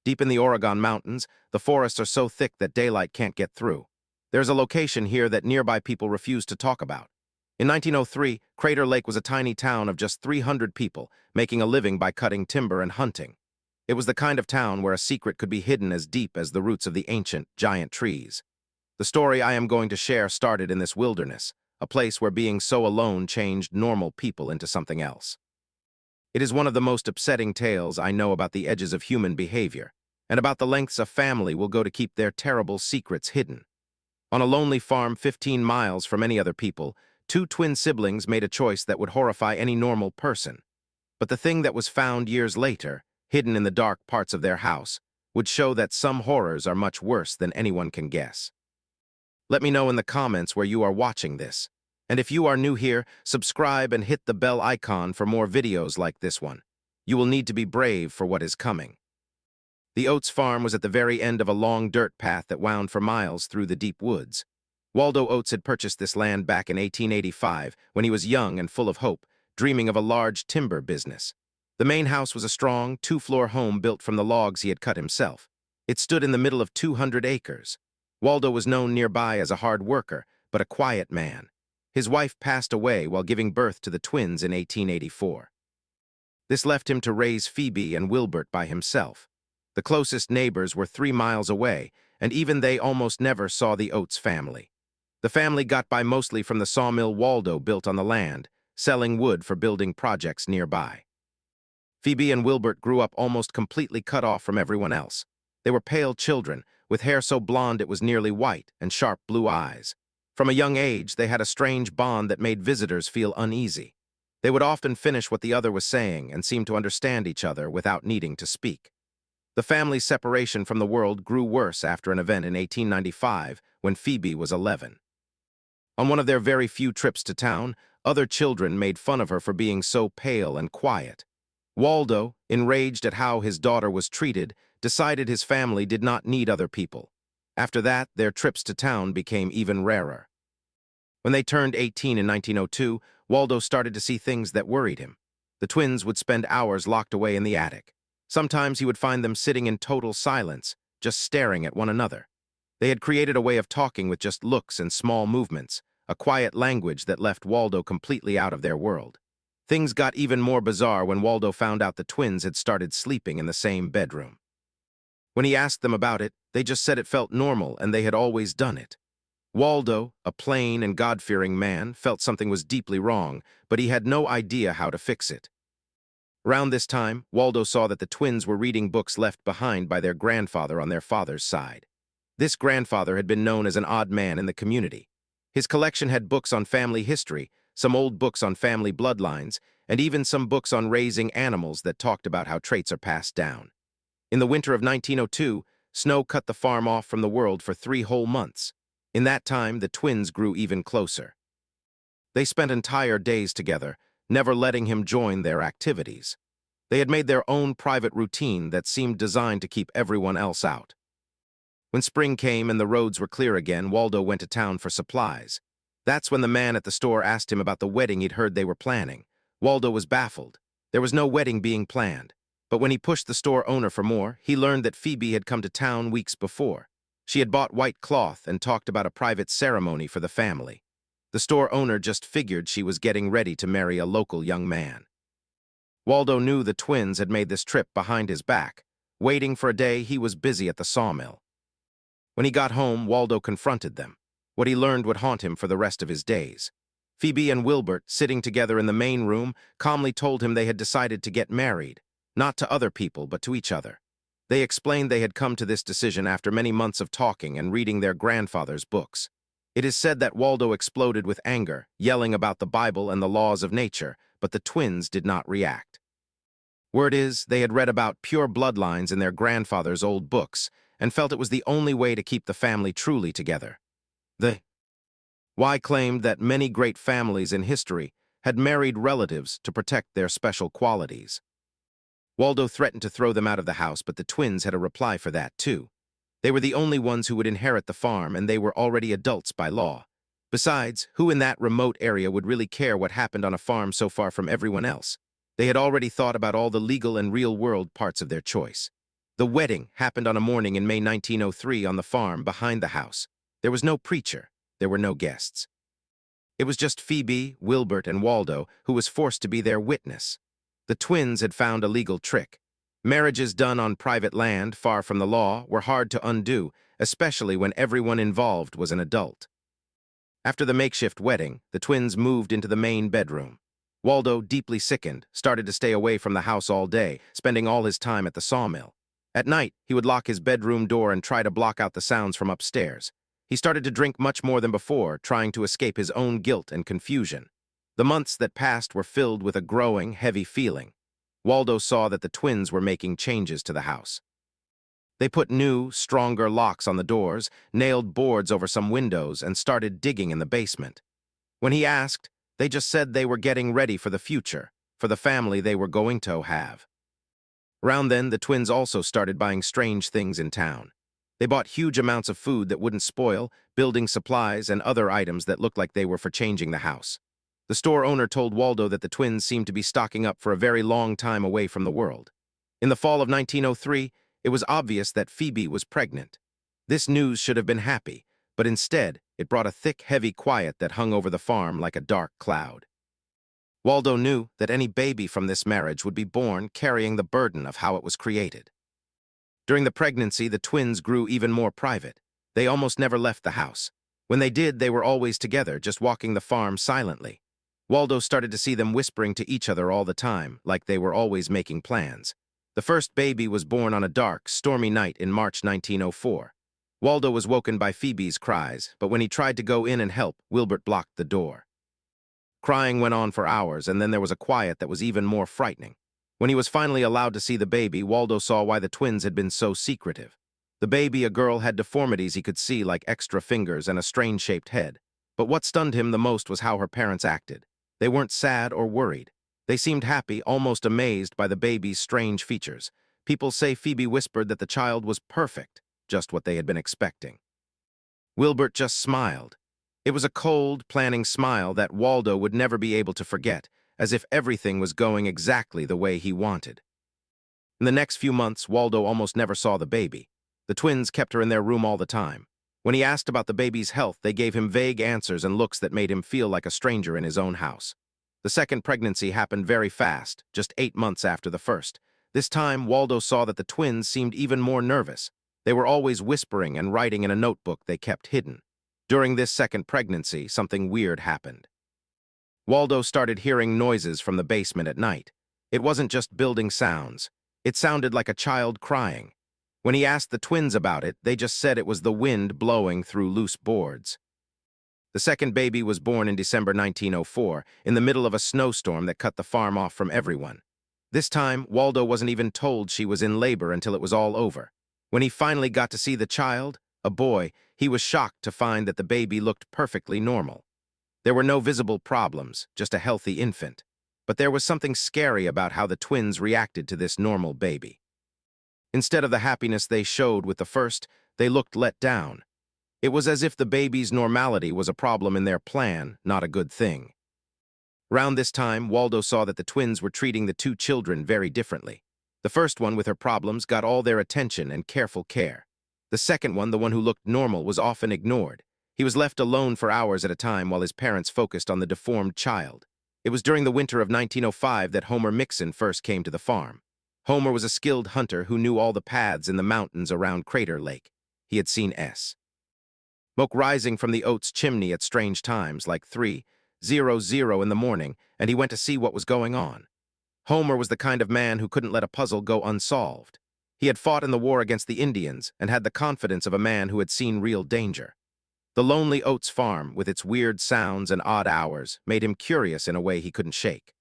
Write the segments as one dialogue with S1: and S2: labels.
S1: Deep in the Oregon mountains, the forests are so thick that daylight can't get through. There's a location here that nearby people refuse to talk about. In 1903, Crater Lake was a tiny town of just 300 people, making a living by cutting timber and hunting. It was the kind of town where a secret could be hidden as deep as the roots of the ancient, giant trees. The story I am going to share started in this wilderness, a place where being so alone changed normal people into something else. It is one of the most upsetting tales I know about the edges of human behavior, and about the lengths a family will go to keep their terrible secrets hidden. On a lonely farm 15 miles from any other people, two twin siblings made a choice that would horrify any normal person. But the thing that was found years later, hidden in the dark parts of their house, would show that some horrors are much worse than anyone can guess. Let me know in the comments where you are watching this. And if you are new here, subscribe and hit the bell icon for more videos like this one. You will need to be brave for what is coming. The Oats farm was at the very end of a long dirt path that wound for miles through the deep woods. Waldo Oats had purchased this land back in 1885 when he was young and full of hope, dreaming of a large timber business. The main house was a strong, two-floor home built from the logs he had cut himself. It stood in the middle of 200 acres. Waldo was known nearby as a hard worker, but a quiet man. His wife passed away while giving birth to the twins in 1884. This left him to raise Phoebe and Wilbert by himself. The closest neighbors were 3 miles away, and even they almost never saw the Oats family. The family got by mostly from the sawmill Waldo built on the land, selling wood for building projects nearby. Phoebe and Wilbert grew up almost completely cut off from everyone else. They were pale children, with hair so blonde it was nearly white and sharp blue eyes. From a young age, they had a strange bond that made visitors feel uneasy. They would often finish what the other was saying and seem to understand each other without needing to speak. The family's separation from the world grew worse after an event in 1895 when Phoebe was 11. On one of their very few trips to town, other children made fun of her for being so pale and quiet. Waldo, enraged at how his daughter was treated, decided his family did not need other people. After that, their trips to town became even rarer. When they turned 18 in 1902, Waldo started to see things that worried him. The twins would spend hours locked away in the attic. Sometimes he would find them sitting in total silence, just staring at one another. They had created a way of talking with just looks and small movements, a quiet language that left Waldo completely out of their world. Things got even more bizarre when Waldo found out the twins had started sleeping in the same bedroom. When he asked them about it, they just said it felt normal and they had always done it. Waldo, a plain and God-fearing man, felt something was deeply wrong, but he had no idea how to fix it. Around this time, Waldo saw that the twins were reading books left behind by their grandfather on their father's side. This grandfather had been known as an odd man in the community. His collection had books on family history, some old books on family bloodlines, and even some books on raising animals that talked about how traits are passed down. In the winter of 1902, snow cut the farm off from the world for 3 whole months. In that time, the twins grew even closer. They spent entire days together, never letting him join their activities. They had made their own private routine that seemed designed to keep everyone else out. When spring came and the roads were clear again, Waldo went to town for supplies. That's when the man at the store asked him about the wedding he'd heard they were planning. Waldo was baffled. There was no wedding being planned. But when he pushed the store owner for more, he learned that Phoebe had come to town weeks before. She had bought white cloth and talked about a private ceremony for the family. The store owner just figured she was getting ready to marry a local young man. Waldo knew the twins had made this trip behind his back. Waiting for a day, he was busy at the sawmill. When he got home, Waldo confronted them. What he learned would haunt him for the rest of his days. Phoebe and Wilbert, sitting together in the main room, calmly told him they had decided to get married, not to other people, but to each other. They explained they had come to this decision after many months of talking and reading their grandfather's books. It is said that Waldo exploded with anger, yelling about the Bible and the laws of nature, but the twins did not react. Word is, they had read about pure bloodlines in their grandfather's old books and felt it was the only way to keep the family truly together. The Y claimed that many great families in history had married relatives to protect their special qualities. Waldo threatened to throw them out of the house, but the twins had a reply for that, too. They were the only ones who would inherit the farm, and they were already adults by law. Besides, who in that remote area would really care what happened on a farm so far from everyone else? They had already thought about all the legal and real-world parts of their choice. The wedding happened on a morning in May 1903 on the farm behind the house. There was no preacher. There were no guests. It was just Phoebe, Wilbert, and Waldo who was forced to be their witness. The twins had found a legal trick. Marriages done on private land, far from the law, were hard to undo, especially when everyone involved was an adult. After the makeshift wedding, the twins moved into the main bedroom. Waldo, deeply sickened, started to stay away from the house all day, spending all his time at the sawmill. At night, he would lock his bedroom door and try to block out the sounds from upstairs. He started to drink much more than before, trying to escape his own guilt and confusion. The months that passed were filled with a growing, heavy feeling. Waldo saw that the twins were making changes to the house. They put new, stronger locks on the doors, nailed boards over some windows, and started digging in the basement. When he asked, they just said they were getting ready for the future, for the family they were going to have. Around then, the twins also started buying strange things in town. They bought huge amounts of food that wouldn't spoil, building supplies, and other items that looked like they were for changing the house. The store owner told Waldo that the twins seemed to be stocking up for a very long time away from the world. In the fall of 1903, it was obvious that Phoebe was pregnant. This news should have been happy, but instead, it brought a thick, heavy quiet that hung over the farm like a dark cloud. Waldo knew that any baby from this marriage would be born carrying the burden of how it was created. During the pregnancy, the twins grew even more private. They almost never left the house. When they did, they were always together, just walking the farm silently. Waldo started to see them whispering to each other all the time, like they were always making plans. The first baby was born on a dark, stormy night in March 1904. Waldo was woken by Phoebe's cries, but when he tried to go in and help, Wilbert blocked the door. Crying went on for hours, and then there was a quiet that was even more frightening. When he was finally allowed to see the baby, Waldo saw why the twins had been so secretive. The baby, a girl, had deformities he could see, like extra fingers and a strange-shaped head. But what stunned him the most was how her parents acted. They weren't sad or worried. They seemed happy, almost amazed by the baby's strange features. People say Phoebe whispered that the child was perfect, just what they had been expecting. Wilbert just smiled. It was a cold, planning smile that Waldo would never be able to forget, as if everything was going exactly the way he wanted. In the next few months, Waldo almost never saw the baby. The twins kept her in their room all the time. When he asked about the baby's health, they gave him vague answers and looks that made him feel like a stranger in his own house. The second pregnancy happened very fast, just 8 months after the first. This time, Waldo saw that the twins seemed even more nervous. They were always whispering and writing in a notebook they kept hidden. During this second pregnancy, something weird happened. Waldo started hearing noises from the basement at night. It wasn't just building sounds. It sounded like a child crying. When he asked the twins about it, they just said it was the wind blowing through loose boards. The second baby was born in December 1904, in the middle of a snowstorm that cut the farm off from everyone. This time, Waldo wasn't even told she was in labor until it was all over. When he finally got to see the child, a boy, he was shocked to find that the baby looked perfectly normal. There were no visible problems, just a healthy infant. But there was something scary about how the twins reacted to this normal baby. Instead of the happiness they showed with the first, they looked let down. It was as if the baby's normality was a problem in their plan, not a good thing. Around this time, Waldo saw that the twins were treating the two children very differently. The first one, with her problems, got all their attention and careful care. The second one, the one who looked normal, was often ignored. He was left alone for hours at a time while his parents focused on the deformed child. It was during the winter of 1905 that Homer Mixon first came to the farm. Homer was a skilled hunter who knew all the paths in the mountains around Crater Lake. He had seen smoke rising from the Oats chimney at strange times, like 3:00 in the morning, and he went to see what was going on. Homer was the kind of man who couldn't let a puzzle go unsolved. He had fought in the war against the Indians and had the confidence of a man who had seen real danger. The lonely Oats farm, with its weird sounds and odd hours, made him curious in a way he couldn't shake.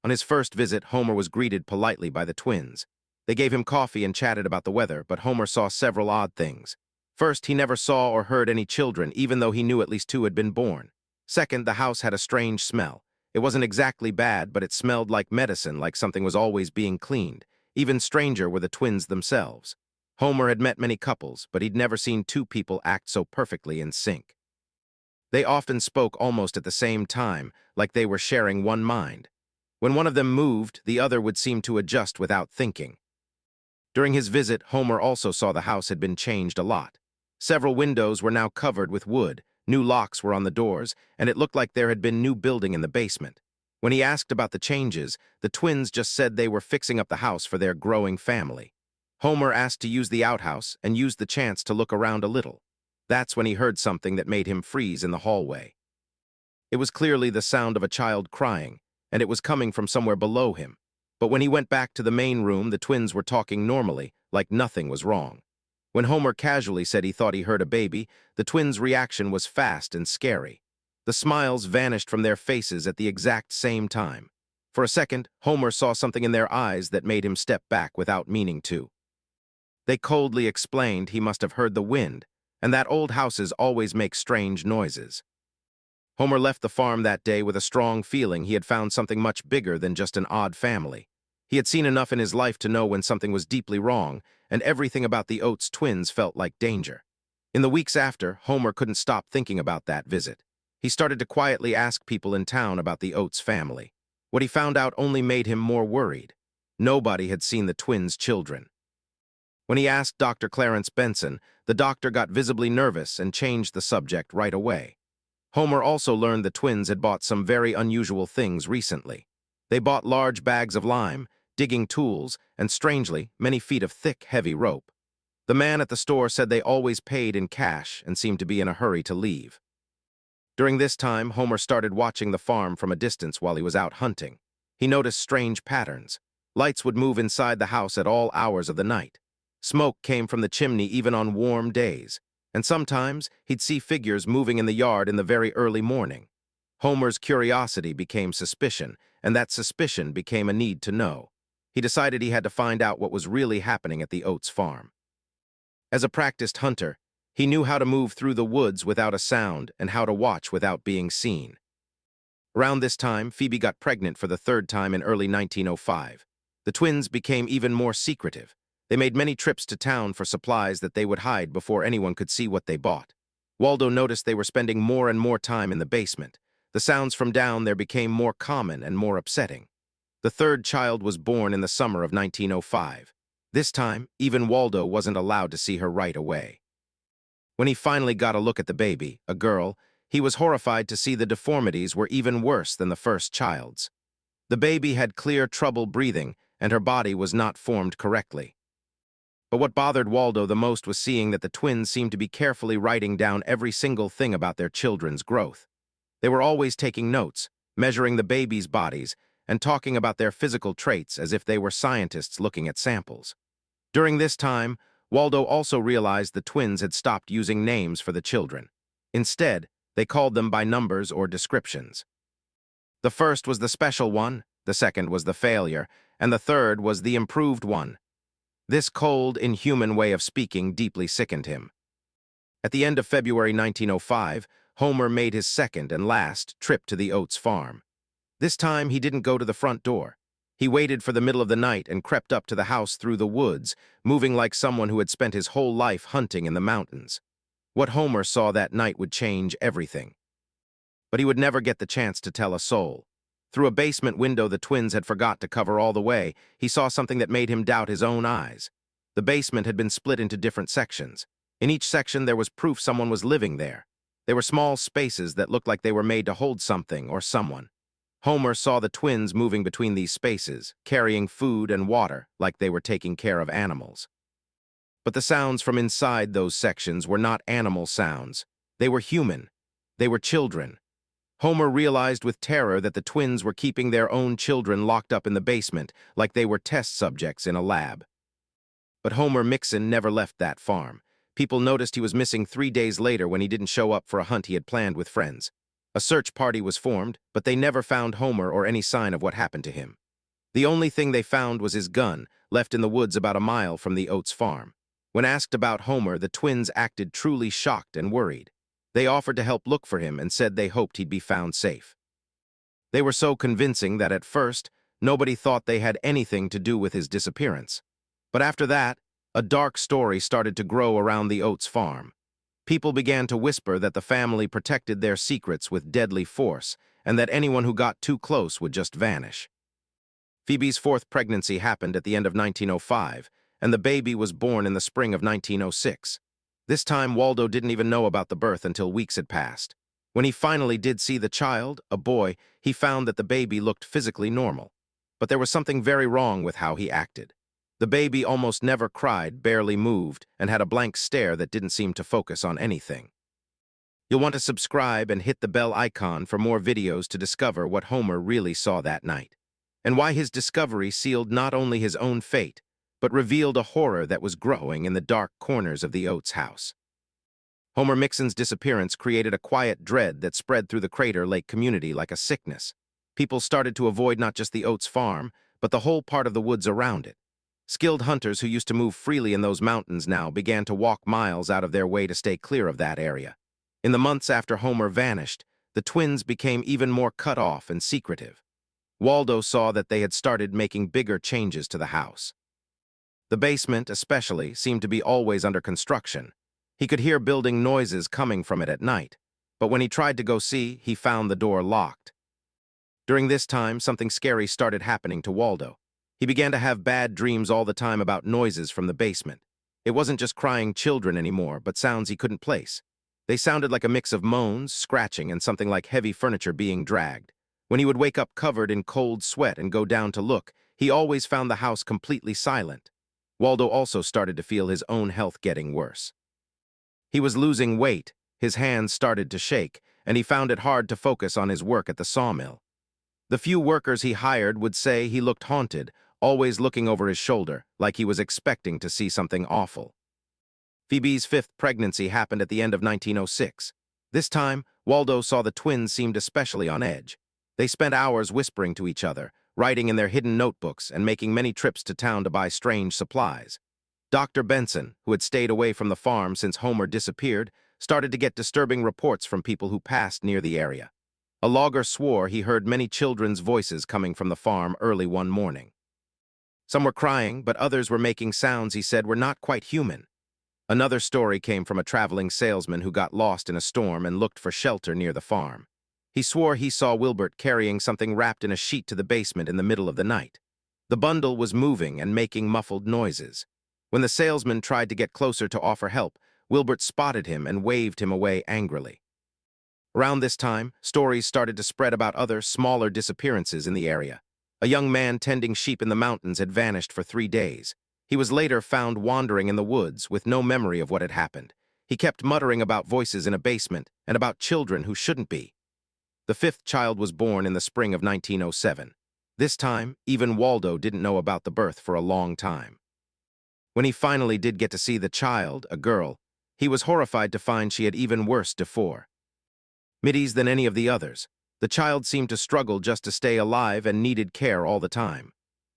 S1: On his first visit, Homer was greeted politely by the twins. They gave him coffee and chatted about the weather, but Homer saw several odd things. First, he never saw or heard any children, even though he knew at least 2 had been born. Second, the house had a strange smell. It wasn't exactly bad, but it smelled like medicine, like something was always being cleaned. Even stranger were the twins themselves. Homer had met many couples, but he'd never seen 2 people act so perfectly in sync. They often spoke almost at the same time, like they were sharing one mind. When one of them moved, the other would seem to adjust without thinking. During his visit, Homer also saw the house had been changed a lot. Several windows were now covered with wood, new locks were on the doors, and it looked like there had been new building in the basement. When he asked about the changes, the twins just said they were fixing up the house for their growing family. Homer asked to use the outhouse and used the chance to look around a little. That's when he heard something that made him freeze in the hallway. It was clearly the sound of a child crying, and it was coming from somewhere below him. But when he went back to the main room, the twins were talking normally, like nothing was wrong. When Homer casually said he thought he heard a baby, the twins' reaction was fast and scary. The smiles vanished from their faces at the exact same time. For a second, Homer saw something in their eyes that made him step back without meaning to. They coldly explained he must have heard the wind, and that old houses always make strange noises. Homer left the farm that day with a strong feeling he had found something much bigger than just an odd family. He had seen enough in his life to know when something was deeply wrong, and everything about the Oats twins felt like danger. In the weeks after, Homer couldn't stop thinking about that visit. He started to quietly ask people in town about the Oats family. What he found out only made him more worried. Nobody had seen the twins' children. When he asked Dr. Clarence Benson, the doctor got visibly nervous and changed the subject right away. Homer also learned the twins had bought some very unusual things recently. They bought large bags of lime, digging tools, and strangely, many feet of thick, heavy rope. The man at the store said they always paid in cash and seemed to be in a hurry to leave. During this time, Homer started watching the farm from a distance while he was out hunting. He noticed strange patterns. Lights would move inside the house at all hours of the night. Smoke came from the chimney even on warm days, and sometimes he'd see figures moving in the yard in the very early morning. Homer's curiosity became suspicion, and that suspicion became a need to know. He decided he had to find out what was really happening at the Oats farm. As a practiced hunter, he knew how to move through the woods without a sound and how to watch without being seen. Around this time, Phoebe got pregnant for the third time in early 1905. The twins became even more secretive. They made many trips to town for supplies that they would hide before anyone could see what they bought. Waldo noticed they were spending more and more time in the basement. The sounds from down there became more common and more upsetting. The third child was born in the summer of 1905. This time, even Waldo wasn't allowed to see her right away. When he finally got a look at the baby, a girl, he was horrified to see the deformities were even worse than the first child's. The baby had clear trouble breathing, and her body was not formed correctly. But what bothered Waldo the most was seeing that the twins seemed to be carefully writing down every single thing about their children's growth. They were always taking notes, measuring the babies' bodies, and talking about their physical traits as if they were scientists looking at samples. During this time, Waldo also realized the twins had stopped using names for the children. Instead, they called them by numbers or descriptions. The first was the special one, the second was the failure, and the third was the improved one. This cold, inhuman way of speaking deeply sickened him. At the end of February 1905, Homer made his second and last trip to the Oats farm. This time, he didn't go to the front door. He waited for the middle of the night and crept up to the house through the woods, moving like someone who had spent his whole life hunting in the mountains. What Homer saw that night would change everything. But he would never get the chance to tell a soul. Through a basement window the twins had forgot to cover all the way, he saw something that made him doubt his own eyes. The basement had been split into different sections. In each section there was proof someone was living there. They were small spaces that looked like they were made to hold something or someone. Homer saw the twins moving between these spaces, carrying food and water like they were taking care of animals. But the sounds from inside those sections were not animal sounds. They were human. They were children. Homer realized with terror that the twins were keeping their own children locked up in the basement like they were test subjects in a lab. But Homer Mixon never left that farm. People noticed he was missing 3 days later when he didn't show up for a hunt he had planned with friends. A search party was formed, but they never found Homer or any sign of what happened to him. The only thing they found was his gun, left in the woods about a mile from the Oats farm. When asked about Homer, the twins acted truly shocked and worried. They offered to help look for him and said they hoped he'd be found safe. They were so convincing that at first, nobody thought they had anything to do with his disappearance. But after that, a dark story started to grow around the Oats farm. People began to whisper that the family protected their secrets with deadly force and that anyone who got too close would just vanish. Phoebe's fourth pregnancy happened at the end of 1905, and the baby was born in the spring of 1906. This time, Waldo didn't even know about the birth until weeks had passed. When he finally did see the child, a boy, he found that the baby looked physically normal. But there was something very wrong with how he acted. The baby almost never cried, barely moved, and had a blank stare that didn't seem to focus on anything. You'll want to subscribe and hit the bell icon for more videos to discover what Homer really saw that night, and why his discovery sealed not only his own fate, but revealed a horror that was growing in the dark corners of the Oats house. Homer Mixon's disappearance created a quiet dread that spread through the Crater Lake community like a sickness. People started to avoid not just the Oats farm, but the whole part of the woods around it. Skilled hunters who used to move freely in those mountains now began to walk miles out of their way to stay clear of that area. In the months after Homer vanished, the twins became even more cut off and secretive. Waldo saw that they had started making bigger changes to the house. The basement, especially, seemed to be always under construction. He could hear building noises coming from it at night, but when he tried to go see, he found the door locked. During this time, something scary started happening to Waldo. He began to have bad dreams all the time about noises from the basement. It wasn't just crying children anymore, but sounds he couldn't place. They sounded like a mix of moans, scratching, and something like heavy furniture being dragged. When he would wake up covered in cold sweat and go down to look, he always found the house completely silent. Waldo also started to feel his own health getting worse. He was losing weight, his hands started to shake, and he found it hard to focus on his work at the sawmill. The few workers he hired would say he looked haunted, always looking over his shoulder, like he was expecting to see something awful. Phoebe's fifth pregnancy happened at the end of 1906. This time, Waldo saw the twins seemed especially on edge. They spent hours whispering to each other, writing in their hidden notebooks, and making many trips to town to buy strange supplies. Dr. Benson, who had stayed away from the farm since Homer disappeared, started to get disturbing reports from people who passed near the area. A logger swore he heard many children's voices coming from the farm early one morning. Some were crying, but others were making sounds he said were not quite human. Another story came from a traveling salesman who got lost in a storm and looked for shelter near the farm. He swore he saw Wilbert carrying something wrapped in a sheet to the basement in the middle of the night. The bundle was moving and making muffled noises. When the salesman tried to get closer to offer help, Wilbert spotted him and waved him away angrily. Around this time, stories started to spread about other, smaller disappearances in the area. A young man tending sheep in the mountains had vanished for 3 days. He was later found wandering in the woods with no memory of what had happened. He kept muttering about voices in a basement and about children who shouldn't be. The fifth child was born in the spring of 1907. This time, even Waldo didn't know about the birth for a long time. When he finally did get to see the child, a girl, he was horrified to find she had even worse deformities than any of the others. The child seemed to struggle just to stay alive and needed care all the time.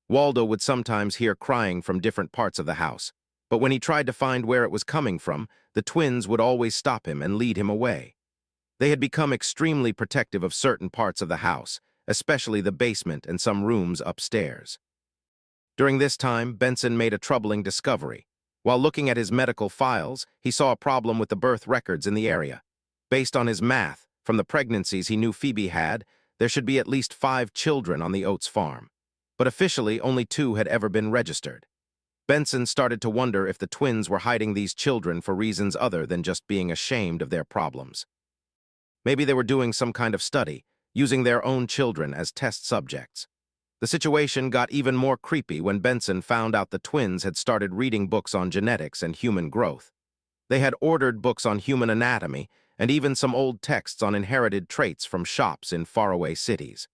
S1: Waldo would sometimes hear crying from different parts of the house, but when he tried to find where it was coming from, the twins would always stop him and lead him away. They had become extremely protective of certain parts of the house, especially the basement and some rooms upstairs. During this time, Benson made a troubling discovery. While looking at his medical files, he saw a problem with the birth records in the area. Based on his math, from the pregnancies he knew Phoebe had, there should be at least 5 children on the Oats farm. But officially, only 2 had ever been registered. Benson started to wonder if the twins were hiding these children for reasons other than just being ashamed of their problems. Maybe they were doing some kind of study, using their own children as test subjects. The situation got even more creepy when Benson found out the twins had started reading books on genetics and human growth. They had ordered books on human anatomy and even some old texts on inherited traits from shops in faraway cities.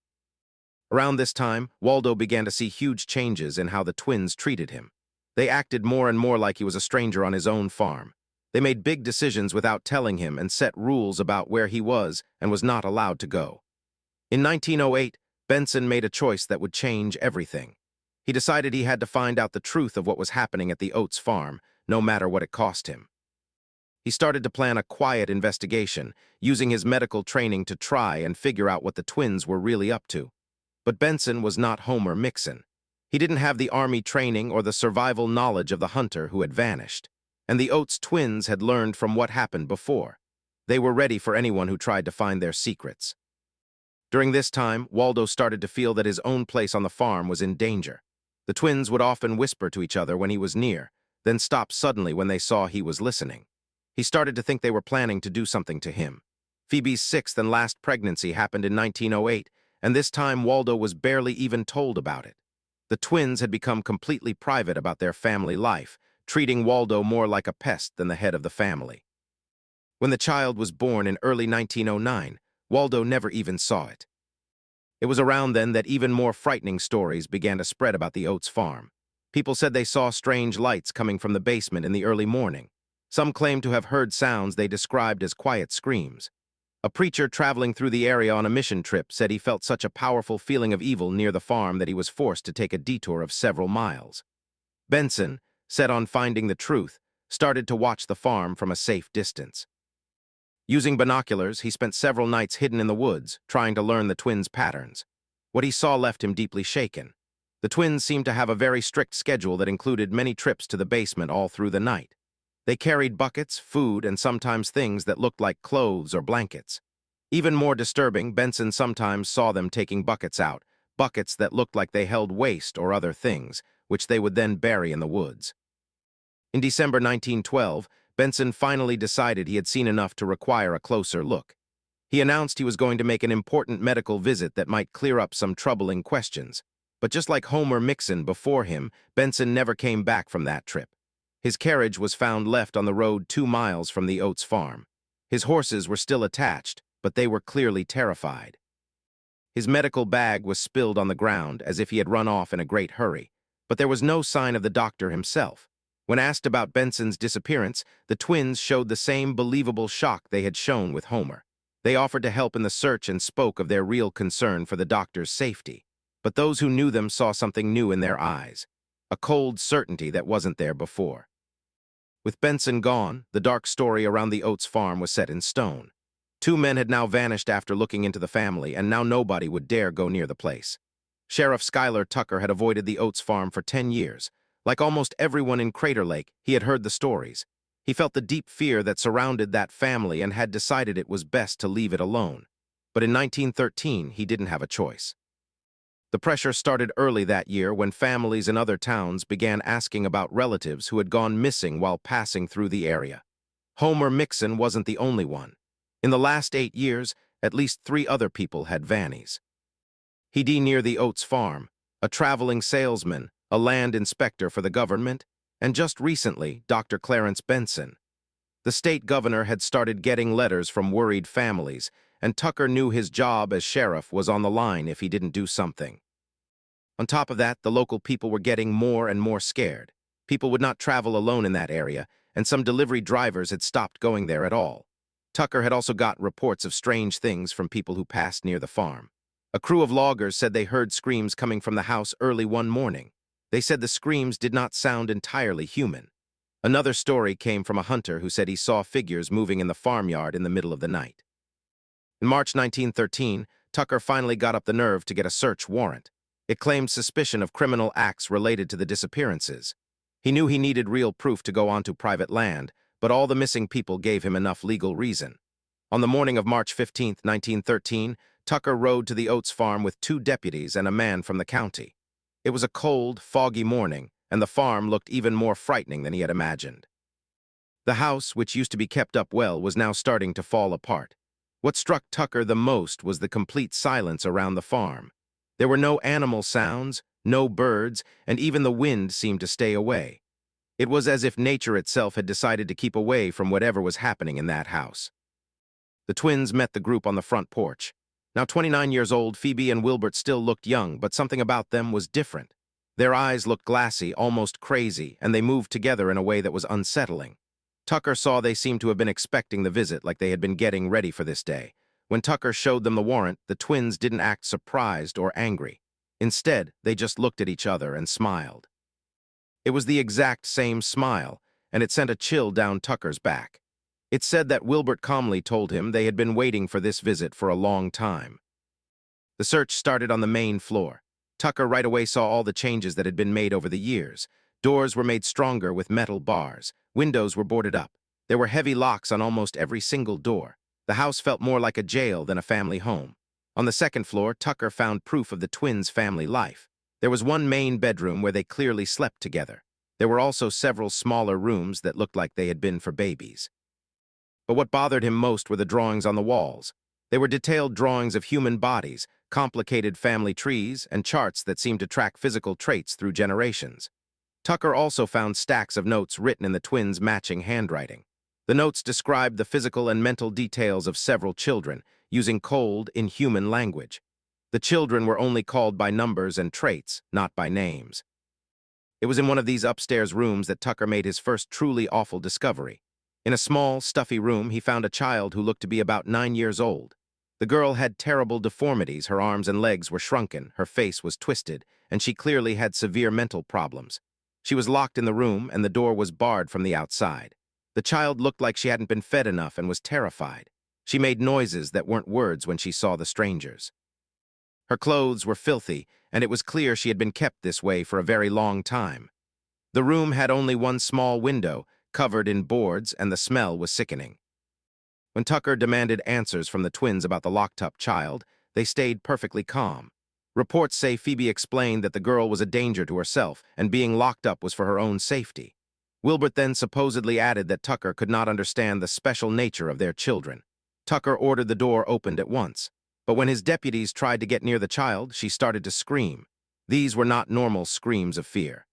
S1: Around this time, Waldo began to see huge changes in how the twins treated him. They acted more and more like he was a stranger on his own farm. They made big decisions without telling him and set rules about where he was and was not allowed to go. In 1908, Benson made a choice that would change everything. He decided he had to find out the truth of what was happening at the Oats farm, no matter what it cost him. He started to plan a quiet investigation, using his medical training to try and figure out what the twins were really up to. But Benson was not Homer Mixon. He didn't have the army training or the survival knowledge of the hunter who had vanished. And the Oats twins had learned from what happened before. They were ready for anyone who tried to find their secrets. During this time, Waldo started to feel that his own place on the farm was in danger. The twins would often whisper to each other when he was near, then stop suddenly when they saw he was listening. He started to think they were planning to do something to him. Phoebe's sixth and last pregnancy happened in 1908, and this time Waldo was barely even told about it. The twins had become completely private about their family life, treating Waldo more like a pest than the head of the family. When the child was born in early 1909, Waldo never even saw it. It was around then that even more frightening stories began to spread about the Oats farm. People said they saw strange lights coming from the basement in the early morning. Some claimed to have heard sounds they described as quiet screams. A preacher traveling through the area on a mission trip said he felt such a powerful feeling of evil near the farm that he was forced to take a detour of several miles. Benson, set on finding the truth, started to watch the farm from a safe distance. Using binoculars, he spent several nights hidden in the woods, trying to learn the twins' patterns. What he saw left him deeply shaken. The twins seemed to have a very strict schedule that included many trips to the basement all through the night. They carried buckets, food, and sometimes things that looked like clothes or blankets. Even more disturbing, Benson sometimes saw them taking buckets out, buckets that looked like they held waste or other things, which they would then bury in the woods. In December 1912, Benson finally decided he had seen enough to require a closer look. He announced he was going to make an important medical visit that might clear up some troubling questions. But just like Homer Mixon before him, Benson never came back from that trip. His carriage was found left on the road 2 miles from the Oats farm. His horses were still attached, but they were clearly terrified. His medical bag was spilled on the ground as if he had run off in a great hurry, but there was no sign of the doctor himself. When asked about Benson's disappearance, the twins showed the same believable shock they had shown with Homer. They offered to help in the search and spoke of their real concern for the doctor's safety. But those who knew them saw something new in their eyes, a cold certainty that wasn't there before. With Benson gone, the dark story around the Oats farm was set in stone. 2 men had now vanished after looking into the family, and now nobody would dare go near the place. Sheriff Skyler Tucker had avoided the Oats farm for 10 years. Like almost everyone in Crater Lake, he had heard the stories. He felt the deep fear that surrounded that family and had decided it was best to leave it alone. But in 1913, he didn't have a choice. The pressure started early that year when families in other towns began asking about relatives who had gone missing while passing through the area. Homer Mixon wasn't the only one. In the last 8 years, at least 3 other people had vanished. He'd near the Oats farm, a traveling salesman, a land inspector for the government, and just recently, Dr. Clarence Benson. The state governor had started getting letters from worried families, and Tucker knew his job as sheriff was on the line if he didn't do something. On top of that, the local people were getting more and more scared. People would not travel alone in that area, and some delivery drivers had stopped going there at all. Tucker had also gotten reports of strange things from people who passed near the farm. A crew of loggers said they heard screams coming from the house early one morning. They said the screams did not sound entirely human. Another story came from a hunter who said he saw figures moving in the farmyard in the middle of the night. In March 1913, Tucker finally got up the nerve to get a search warrant. It claimed suspicion of criminal acts related to the disappearances. He knew he needed real proof to go onto private land, but all the missing people gave him enough legal reason. On the morning of March 15, 1913, Tucker rode to the Oats farm with 2 deputies and a man from the county. It was a cold, foggy morning, and the farm looked even more frightening than he had imagined. The house, which used to be kept up well, was now starting to fall apart. What struck Tucker the most was the complete silence around the farm. There were no animal sounds, no birds, and even the wind seemed to stay away. It was as if nature itself had decided to keep away from whatever was happening in that house. The twins met the group on the front porch. Now 29 years old, Phoebe and Wilbert still looked young, but something about them was different. Their eyes looked glassy, almost crazy, and they moved together in a way that was unsettling. Tucker saw they seemed to have been expecting the visit, like they had been getting ready for this day. When Tucker showed them the warrant, the twins didn't act surprised or angry. Instead, they just looked at each other and smiled. It was the exact same smile, and it sent a chill down Tucker's back. It said that Wilbert calmly told him they had been waiting for this visit for a long time. The search started on the main floor. Tucker right away saw all the changes that had been made over the years. Doors were made stronger with metal bars. Windows were boarded up. There were heavy locks on almost every single door. The house felt more like a jail than a family home. On the second floor, Tucker found proof of the twins' family life. There was one main bedroom where they clearly slept together. There were also several smaller rooms that looked like they had been for babies. But what bothered him most were the drawings on the walls. They were detailed drawings of human bodies, complicated family trees, and charts that seemed to track physical traits through generations. Tucker also found stacks of notes written in the twins' matching handwriting. The notes described the physical and mental details of several children, using cold, inhuman language. The children were only called by numbers and traits, not by names. It was in one of these upstairs rooms that Tucker made his first truly awful discovery. In a small, stuffy room, he found a child who looked to be about 9 years old. The girl had terrible deformities. Her arms and legs were shrunken, her face was twisted, and she clearly had severe mental problems. She was locked in the room, and the door was barred from the outside. The child looked like she hadn't been fed enough and was terrified. She made noises that weren't words when she saw the strangers. Her clothes were filthy, and it was clear she had been kept this way for a very long time. The room had only one small window, covered in boards, and the smell was sickening. When Tucker demanded answers from the twins about the locked-up child, they stayed perfectly calm. Reports say Phoebe explained that the girl was a danger to herself, and being locked up was for her own safety. Wilbert then supposedly added that Tucker could not understand the special nature of their children. Tucker ordered the door opened at once. But when his deputies tried to get near the child, she started to scream. These were not normal screams of fear.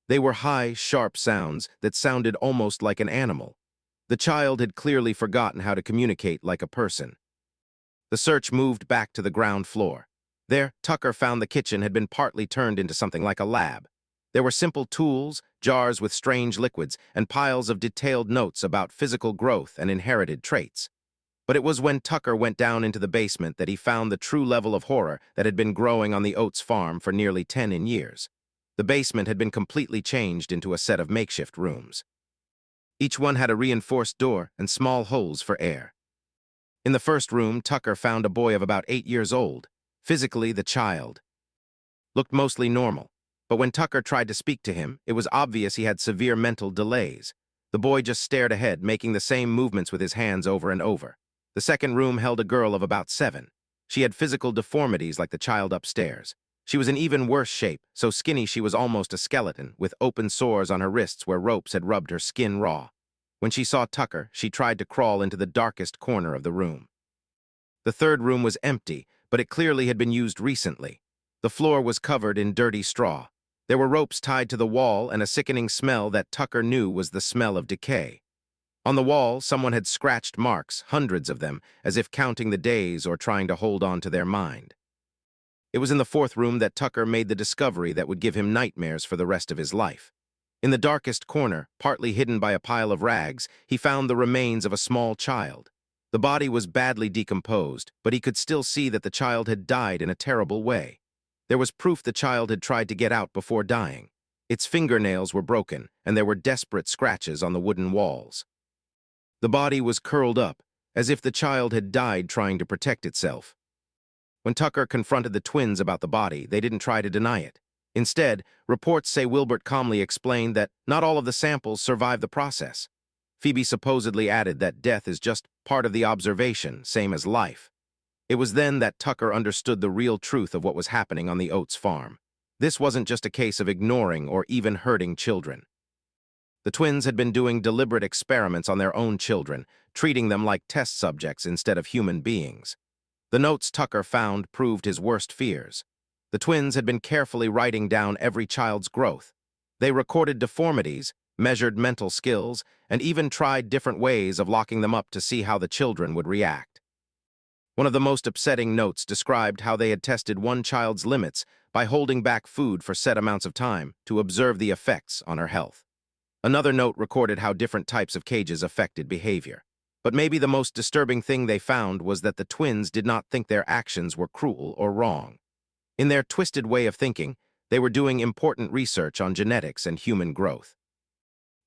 S1: They were high, sharp sounds that sounded almost like an animal. The child had clearly forgotten how to communicate like a person. The search moved back to the ground floor. There, Tucker found the kitchen had been partly turned into something like a lab. There were simple tools, jars with strange liquids, and piles of detailed notes about physical growth and inherited traits. But it was when Tucker went down into the basement that he found the true level of horror that had been growing on the Oats farm for nearly 10 years. The basement had been completely changed into a set of makeshift rooms. Each one had a reinforced door and small holes for air. In the first room, Tucker found a boy of about 8 years old. Physically, the child looked mostly normal, but when Tucker tried to speak to him, it was obvious he had severe mental delays. The boy just stared ahead, making the same movements with his hands over and over. The second room held a girl of about 7. She had physical deformities like the child upstairs. She was in even worse shape, so skinny she was almost a skeleton, with open sores on her wrists where ropes had rubbed her skin raw. When she saw Tucker, she tried to crawl into the darkest corner of the room. The third room was empty, but it clearly had been used recently. The floor was covered in dirty straw. There were ropes tied to the wall and a sickening smell that Tucker knew was the smell of decay. On the wall, someone had scratched marks, hundreds of them, as if counting the days or trying to hold on to their mind. It was in the fourth room that Tucker made the discovery that would give him nightmares for the rest of his life. In the darkest corner, partly hidden by a pile of rags, he found the remains of a small child. The body was badly decomposed, but he could still see that the child had died in a terrible way. There was proof the child had tried to get out before dying. Its fingernails were broken, and there were desperate scratches on the wooden walls. The body was curled up, as if the child had died trying to protect itself. When Tucker confronted the twins about the body, they didn't try to deny it. Instead, reports say Wilbert calmly explained that not all of the samples survived the process. Phoebe supposedly added that death is just part of the observation, same as life. It was then that Tucker understood the real truth of what was happening on the Oats farm. This wasn't just a case of ignoring or even hurting children. The twins had been doing deliberate experiments on their own children, treating them like test subjects instead of human beings. The notes Tucker found proved his worst fears. The twins had been carefully writing down every child's growth. They recorded deformities, measured mental skills, and even tried different ways of locking them up to see how the children would react. One of the most upsetting notes described how they had tested one child's limits by holding back food for set amounts of time to observe the effects on her health. Another note recorded how different types of cages affected behavior. But maybe the most disturbing thing they found was that the twins did not think their actions were cruel or wrong. In their twisted way of thinking, they were doing important research on genetics and human growth.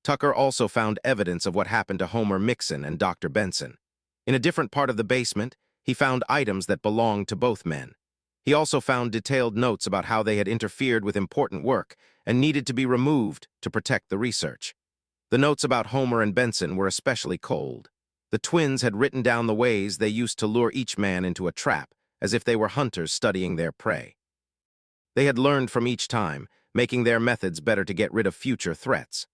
S1: Tucker also found evidence of what happened to Homer Mixon and Dr. Benson. In a different part of the basement, he found items that belonged to both men. He also found detailed notes about how they had interfered with important work and needed to be removed to protect the research. The notes about Homer and Benson were especially cold. The twins had written down the ways they used to lure each man into a trap, as if they were hunters studying their prey. They had learned from each time, making their methods better to get rid of future threats.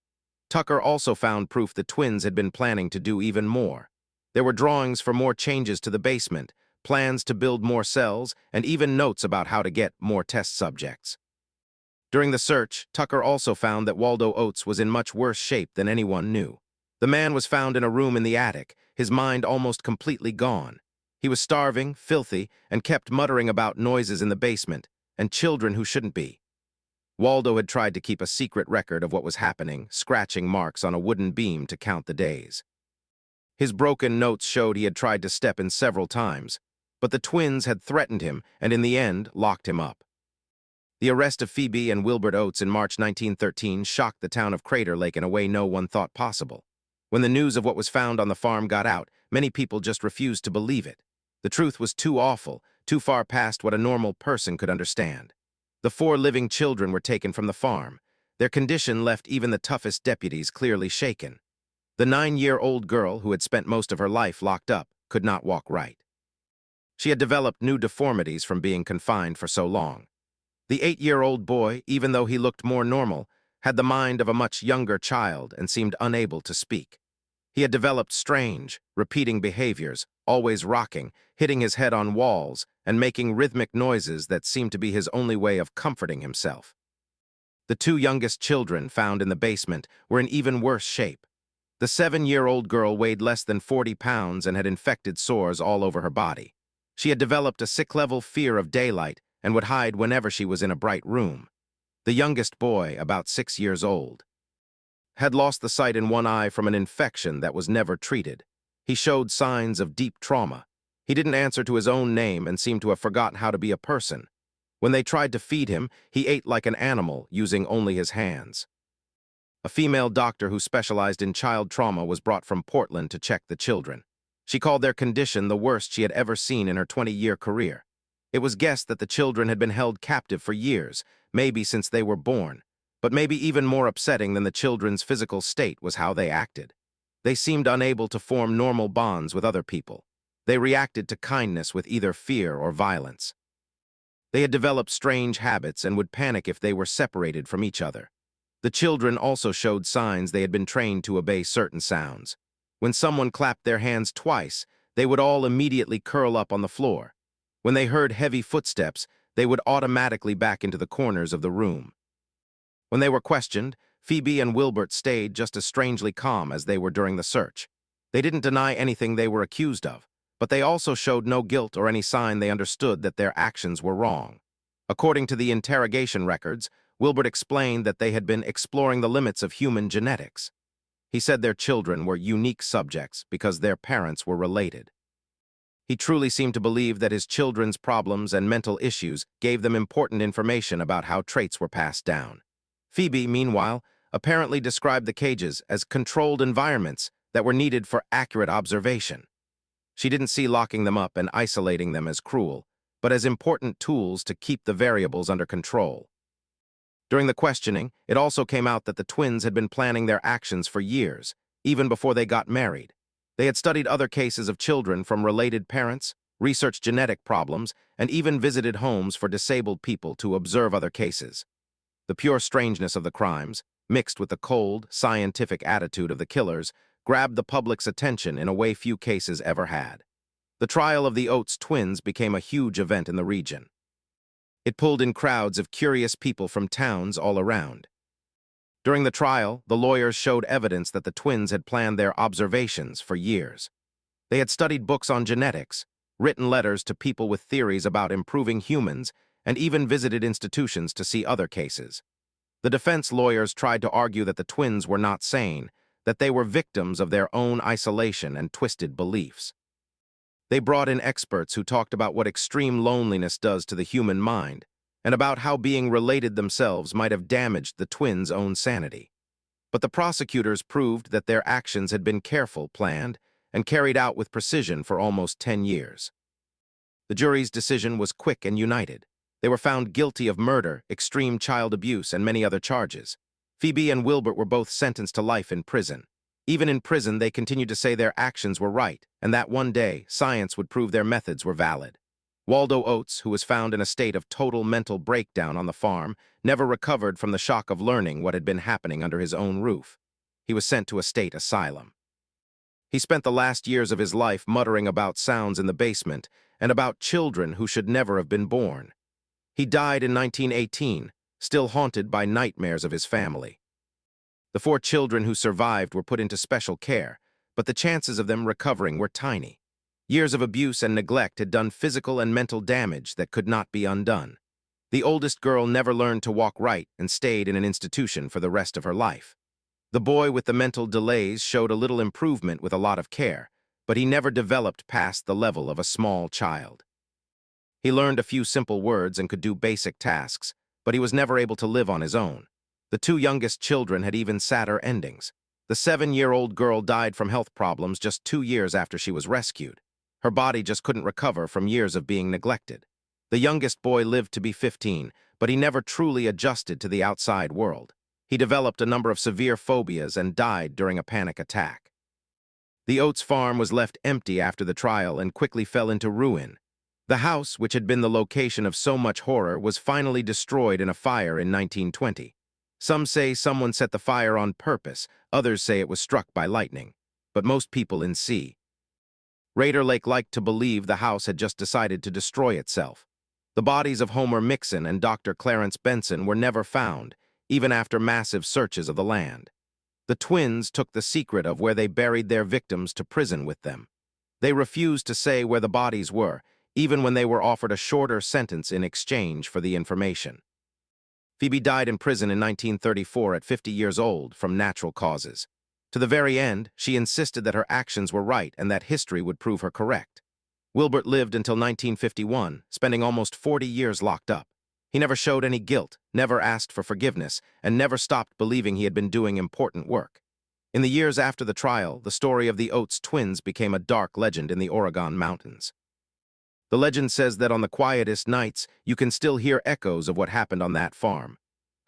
S1: Tucker also found proof the twins had been planning to do even more. There were drawings for more changes to the basement, plans to build more cells, and even notes about how to get more test subjects. During the search, Tucker also found that Waldo Oats was in much worse shape than anyone knew. The man was found in a room in the attic, his mind almost completely gone. He was starving, filthy, and kept muttering about noises in the basement, and children who shouldn't be. Waldo had tried to keep a secret record of what was happening, scratching marks on a wooden beam to count the days. His broken notes showed he had tried to step in several times, but the twins had threatened him and in the end locked him up. The arrest of Phoebe and Wilbert Oats in March 1913 shocked the town of Crater Lake in a way no one thought possible. When the news of what was found on the farm got out, many people just refused to believe it. The truth was too awful, too far past what a normal person could understand. The 4 living children were taken from the farm. Their condition left even the toughest deputies clearly shaken. The 9-year-old girl, who had spent most of her life locked up, could not walk right. She had developed new deformities from being confined for so long. The 8-year-old boy, even though he looked more normal, had the mind of a much younger child and seemed unable to speak. He had developed strange, repeating behaviors, always rocking, hitting his head on walls, and making rhythmic noises that seemed to be his only way of comforting himself. The 2 youngest children found in the basement were in even worse shape. The 7-year-old girl weighed less than 40 pounds and had infected sores all over her body. She had developed a sick-level fear of daylight and would hide whenever she was in a bright room. The youngest boy, about 6 years old, had lost the sight in one eye from an infection that was never treated. He showed signs of deep trauma. He didn't answer to his own name and seemed to have forgotten how to be a person. When they tried to feed him, he ate like an animal, using only his hands. A female doctor who specialized in child trauma was brought from Portland to check the children. She called their condition the worst she had ever seen in her 20-year career. It was guessed that the children had been held captive for years, maybe since they were born. But maybe even more upsetting than the children's physical state was how they acted. They seemed unable to form normal bonds with other people. They reacted to kindness with either fear or violence. They had developed strange habits and would panic if they were separated from each other. The children also showed signs they had been trained to obey certain sounds. When someone clapped their hands twice, they would all immediately curl up on the floor. When they heard heavy footsteps, they would automatically back into the corners of the room. When they were questioned, Phoebe and Wilbert stayed just as strangely calm as they were during the search. They didn't deny anything they were accused of, but they also showed no guilt or any sign they understood that their actions were wrong. According to the interrogation records, Wilbert explained that they had been exploring the limits of human genetics. He said their children were unique subjects because their parents were related. He truly seemed to believe that his children's problems and mental issues gave them important information about how traits were passed down. Phoebe, meanwhile, apparently described the cages as controlled environments that were needed for accurate observation. She didn't see locking them up and isolating them as cruel, but as important tools to keep the variables under control. During the questioning, it also came out that the twins had been planning their actions for years, even before they got married. They had studied other cases of children from related parents, researched genetic problems, and even visited homes for disabled people to observe other cases. The pure strangeness of the crimes, mixed with the cold, scientific attitude of the killers, grabbed the public's attention in a way few cases ever had. The trial of the Oats twins became a huge event in the region. It pulled in crowds of curious people from towns all around. During the trial, the lawyers showed evidence that the twins had planned their observations for years. They had studied books on genetics, written letters to people with theories about improving humans, and even visited institutions to see other cases. The defense lawyers tried to argue that the twins were not sane, that they were victims of their own isolation and twisted beliefs. They brought in experts who talked about what extreme loneliness does to the human mind, and about how being related themselves might have damaged the twins' own sanity. But the prosecutors proved that their actions had been careful, planned, and carried out with precision for almost 10 years. The jury's decision was quick and united. They were found guilty of murder, extreme child abuse, and many other charges. Phoebe and Wilbert were both sentenced to life in prison. Even in prison, they continued to say their actions were right, and that one day, science would prove their methods were valid. Waldo Oats, who was found in a state of total mental breakdown on the farm, never recovered from the shock of learning what had been happening under his own roof. He was sent to a state asylum. He spent the last years of his life muttering about sounds in the basement and about children who should never have been born. He died in 1918, still haunted by nightmares of his family. The 4 children who survived were put into special care, but the chances of them recovering were tiny. Years of abuse and neglect had done physical and mental damage that could not be undone. The oldest girl never learned to walk right and stayed in an institution for the rest of her life. The boy with the mental delays showed a little improvement with a lot of care, but he never developed past the level of a small child. He learned a few simple words and could do basic tasks, but he was never able to live on his own. The 2 youngest children had even sadder endings. The 7-year-old girl died from health problems just 2 years after she was rescued. Her body just couldn't recover from years of being neglected. The youngest boy lived to be 15, but he never truly adjusted to the outside world. He developed a number of severe phobias and died during a panic attack. The Oats farm was left empty after the trial and quickly fell into ruin. The house, which had been the location of so much horror, was finally destroyed in a fire in 1920. Some say someone set the fire on purpose, others say it was struck by lightning, but most people insist. Raider Lake liked to believe the house had just decided to destroy itself. The bodies of Homer Mixon and Dr. Clarence Benson were never found, even after massive searches of the land. The twins took the secret of where they buried their victims to prison with them. They refused to say where the bodies were, even when they were offered a shorter sentence in exchange for the information. Phoebe died in prison in 1934 at 50 years old from natural causes. To the very end, she insisted that her actions were right and that history would prove her correct. Wilbert lived until 1951, spending almost 40 years locked up. He never showed any guilt, never asked for forgiveness, and never stopped believing he had been doing important work. In the years after the trial, the story of the Oats twins became a dark legend in the Oregon mountains. The legend says that on the quietest nights, you can still hear echoes of what happened on that farm.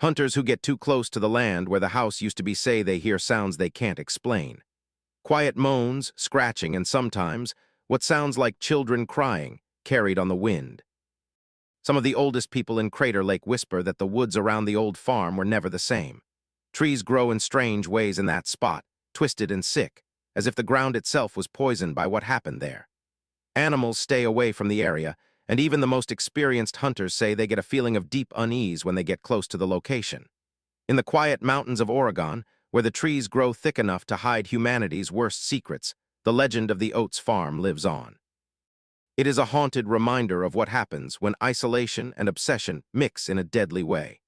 S1: Hunters who get too close to the land where the house used to be say they hear sounds they can't explain. Quiet moans, scratching, and sometimes what sounds like children crying, carried on the wind. Some of the oldest people in Crater Lake whisper that the woods around the old farm were never the same. Trees grow in strange ways in that spot, twisted and sick, as if the ground itself was poisoned by what happened there. Animals stay away from the area, and even the most experienced hunters say they get a feeling of deep unease when they get close to the location. In the quiet mountains of Oregon, where the trees grow thick enough to hide humanity's worst secrets, the legend of the Oats farm lives on. It is a haunted reminder of what happens when isolation and obsession mix in a deadly way.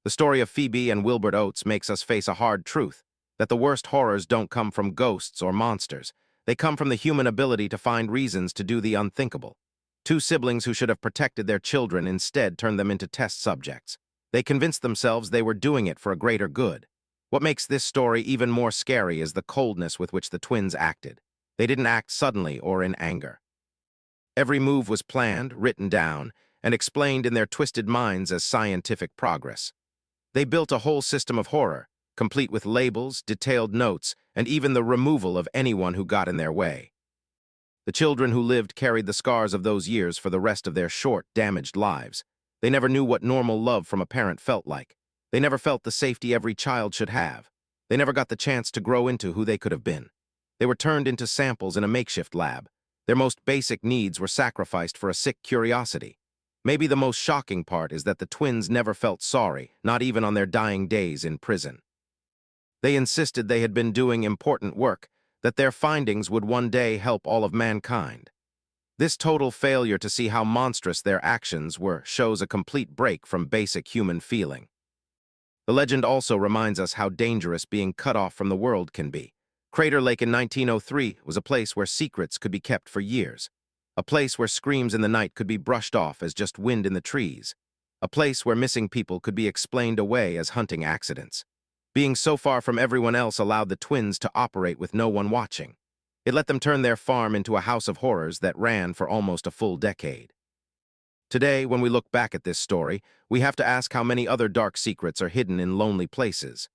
S1: The story of Phoebe and Wilbert Oats makes us face a hard truth, that the worst horrors don't come from ghosts or monsters. They come from the human ability to find reasons to do the unthinkable. 2 siblings who should have protected their children instead turned them into test subjects. They convinced themselves they were doing it for a greater good. What makes this story even more scary is the coldness with which the twins acted. They didn't act suddenly or in anger. Every move was planned, written down, and explained in their twisted minds as scientific progress. They built a whole system of horror, complete with labels, detailed notes, and even the removal of anyone who got in their way. The children who lived carried the scars of those years for the rest of their short, damaged lives. They never knew what normal love from a parent felt like. They never felt the safety every child should have. They never got the chance to grow into who they could have been. They were turned into samples in a makeshift lab. Their most basic needs were sacrificed for a sick curiosity. Maybe the most shocking part is that the twins never felt sorry, not even on their dying days in prison. They insisted they had been doing important work, that their findings would one day help all of mankind. This total failure to see how monstrous their actions were shows a complete break from basic human feeling. The legend also reminds us how dangerous being cut off from the world can be. Crater Lake in 1903 was a place where secrets could be kept for years. A place where screams in the night could be brushed off as just wind in the trees. A place where missing people could be explained away as hunting accidents. Being so far from everyone else allowed the twins to operate with no one watching. It let them turn their farm into a house of horrors that ran for almost a full decade. Today, when we look back at this story, we have to ask how many other dark secrets are hidden in lonely places.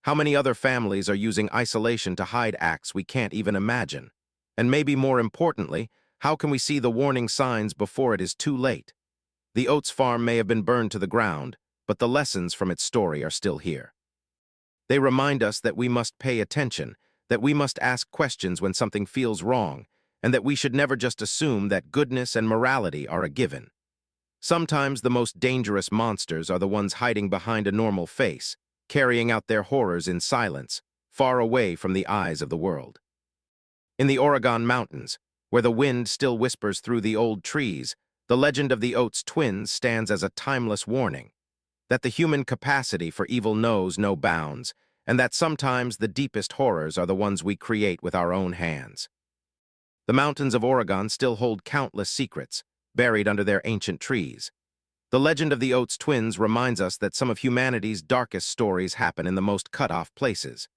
S1: How many other families are using isolation to hide acts we can't even imagine? And maybe more importantly, How can we see the warning signs before it is too late? The Oats farm may have been burned to the ground, but the lessons from its story are still here. They remind us that we must pay attention, that we must ask questions when something feels wrong, and that we should never just assume that goodness and morality are a given. Sometimes the most dangerous monsters are the ones hiding behind a normal face, carrying out their horrors in silence, far away from the eyes of the world. In the Oregon mountains, where the wind still whispers through the old trees, the legend of the Oats twins stands as a timeless warning that the human capacity for evil knows no bounds, and that sometimes the deepest horrors are the ones we create with our own hands. The mountains of Oregon still hold countless secrets, buried under their ancient trees. The legend of the Oats twins reminds us that some of humanity's darkest stories happen in the most cut-off places.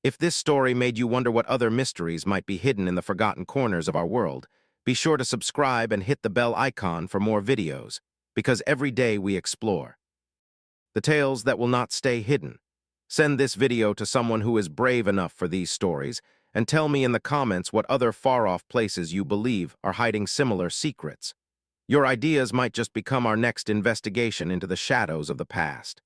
S1: If this story made you wonder what other mysteries might be hidden in the forgotten corners of our world, be sure to subscribe and hit the bell icon for more videos, because every day we explore the tales that will not stay hidden. Send this video to someone who is brave enough for these stories, and tell me in the comments what other far-off places you believe are hiding similar secrets. Your ideas might just become our next investigation into the shadows of the past.